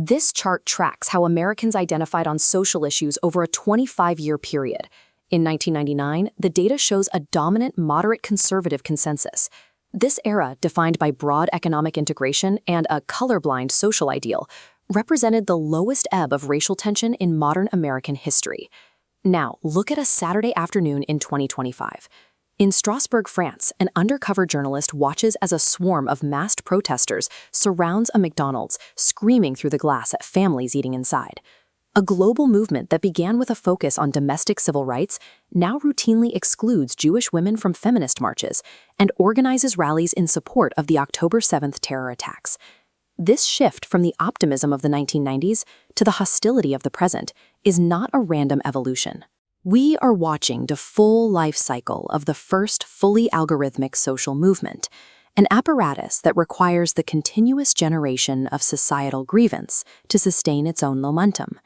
This chart tracks how Americans identified on social issues over a 25-year period. In 1999, the data shows a dominant moderate conservative consensus. This era, defined by broad economic integration and a colorblind social ideal, represented the lowest ebb of racial tension in modern American history. Now, look at a Saturday afternoon in 2025. In Strasbourg, France, an undercover journalist watches as a swarm of masked protesters surrounds a McDonald's, screaming through the glass at families eating inside. A global movement that began with a focus on domestic civil rights now routinely excludes Jewish women from feminist marches and organizes rallies in support of the October 7th terror attacks. This shift from the optimism of the 1990s to the hostility of the present is not a random evolution. We are watching the full life cycle of the first fully algorithmic social movement, an apparatus that requires the continuous generation of societal grievance to sustain its own momentum.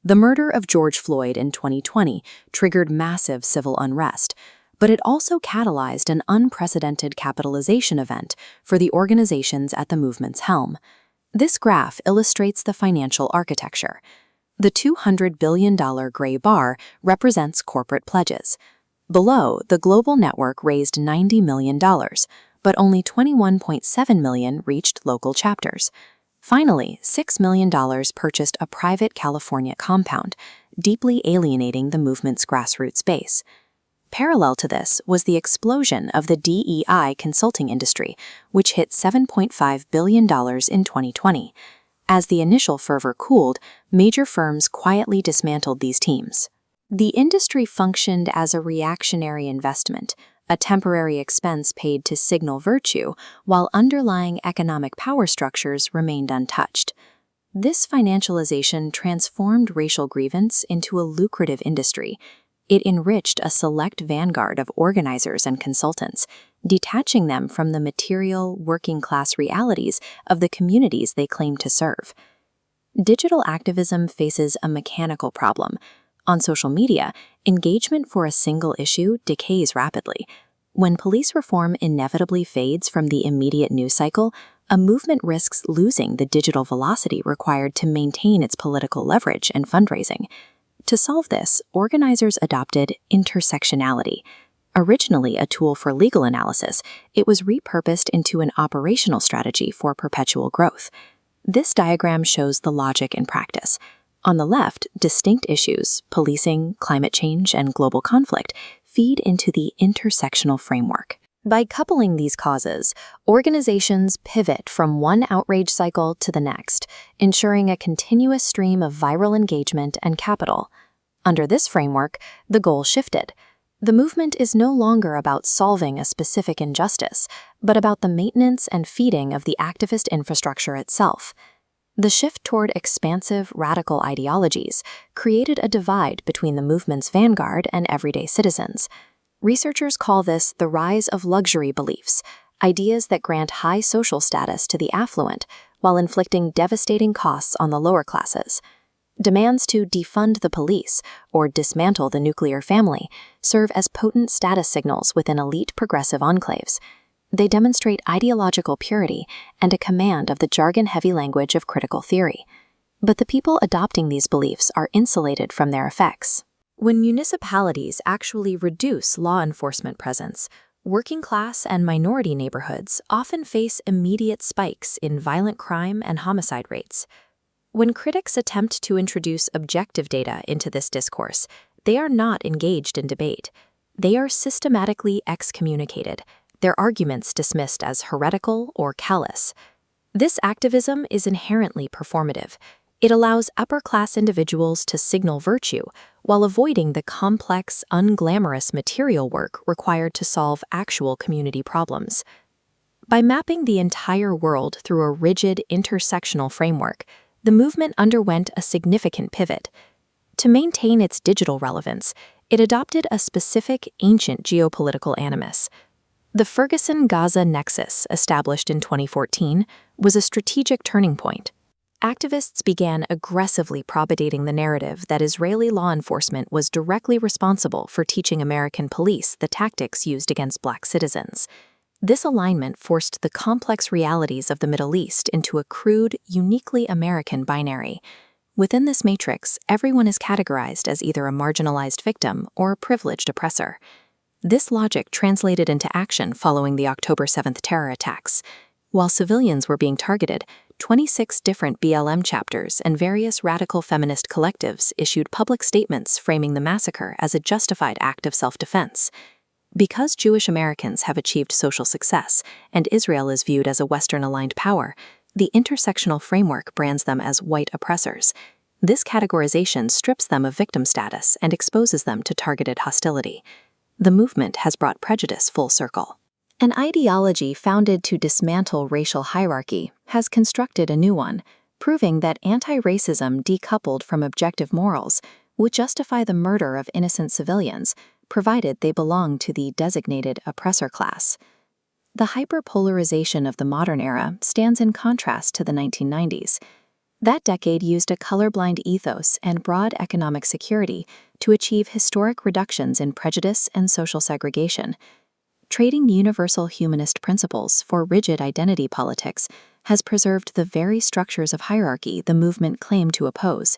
The murder of George Floyd in 2020 triggered massive civil unrest, but it also catalyzed an unprecedented capitalization event for the organizations at the movement's helm. This graph illustrates the financial architecture. The $200 billion gray bar represents corporate pledges. Below, the global network raised $90 million, but only $21.7 million reached local chapters. Finally, $6 million purchased a private California compound, deeply alienating the movement's grassroots base. Parallel to this was the explosion of the DEI consulting industry, which hit $7.5 billion in 2020. As the initial fervor cooled, major firms quietly dismantled these teams. The industry functioned as a reactionary investment, a temporary expense paid to signal virtue, while underlying economic power structures remained untouched. This financialization transformed racial grievance into a lucrative industry. It enriched a select vanguard of organizers and consultants, detaching them from the material, working-class realities of the communities they claim to serve. Digital activism faces a mechanical problem. On social media, engagement for a single issue decays rapidly. When police reform inevitably fades from the immediate news cycle, a movement risks losing the digital velocity required to maintain its political leverage and fundraising. To solve this, organizers adopted intersectionality. Originally a tool for legal analysis, it was repurposed into an operational strategy for perpetual growth. This diagram shows the logic in practice. On the left, distinct issues, policing, climate change, and global conflict, feed into the intersectional framework. By coupling these causes, organizations pivot from one outrage cycle to the next, ensuring a continuous stream of viral engagement and capital. Under this framework, the goal shifted. The movement is no longer about solving a specific injustice, but about the maintenance and feeding of the activist infrastructure itself. The shift toward expansive, radical ideologies created a divide between the movement's vanguard and everyday citizens. Researchers call this the rise of luxury beliefs, ideas that grant high social status to the affluent while inflicting devastating costs on the lower classes. Demands to defund the police or dismantle the nuclear family serve as potent status signals within elite progressive enclaves. They demonstrate ideological purity and a command of the jargon-heavy language of critical theory. But the people adopting these beliefs are insulated from their effects. When municipalities actually reduce law enforcement presence, working-class and minority neighborhoods often face immediate spikes in violent crime and homicide rates. When critics attempt to introduce objective data into this discourse, they are not engaged in debate. They are systematically excommunicated, their arguments dismissed as heretical or callous. This activism is inherently performative. It allows upper-class individuals to signal virtue while avoiding the complex, unglamorous material work required to solve actual community problems. By mapping the entire world through a rigid, intersectional framework, the movement underwent a significant pivot. To maintain its digital relevance, it adopted a specific, ancient geopolitical animus. The Ferguson-Gaza nexus, established in 2014, was a strategic turning point. Activists began aggressively propagating the narrative that Israeli law enforcement was directly responsible for teaching American police the tactics used against black citizens. This alignment forced the complex realities of the Middle East into a crude, uniquely American binary. Within this matrix, everyone is categorized as either a marginalized victim or a privileged oppressor. This logic translated into action following the October 7th terror attacks. While civilians were being targeted, 26 different BLM chapters and various radical feminist collectives issued public statements framing the massacre as a justified act of self-defense. Because Jewish Americans have achieved social success and Israel is viewed as a Western-aligned power, the intersectional framework brands them as white oppressors. This categorization strips them of victim status and exposes them to targeted hostility. The movement has brought prejudice full circle. An ideology founded to dismantle racial hierarchy has constructed a new one, proving that anti-racism decoupled from objective morals would justify the murder of innocent civilians, provided they belong to the designated oppressor class. The hyperpolarization of the modern era stands in contrast to the 1990s. That decade used a colorblind ethos and broad economic security to achieve historic reductions in prejudice and social segregation. Trading universal humanist principles for rigid identity politics has preserved the very structures of hierarchy the movement claimed to oppose.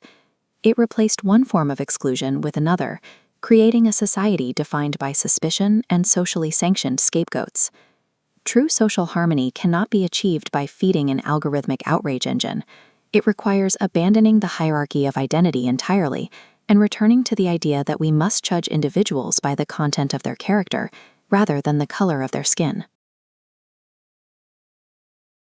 It replaced one form of exclusion with another, creating a society defined by suspicion and socially sanctioned scapegoats. True social harmony cannot be achieved by feeding an algorithmic outrage engine. It requires abandoning the hierarchy of identity entirely and returning to the idea that we must judge individuals by the content of their character rather than the color of their skin.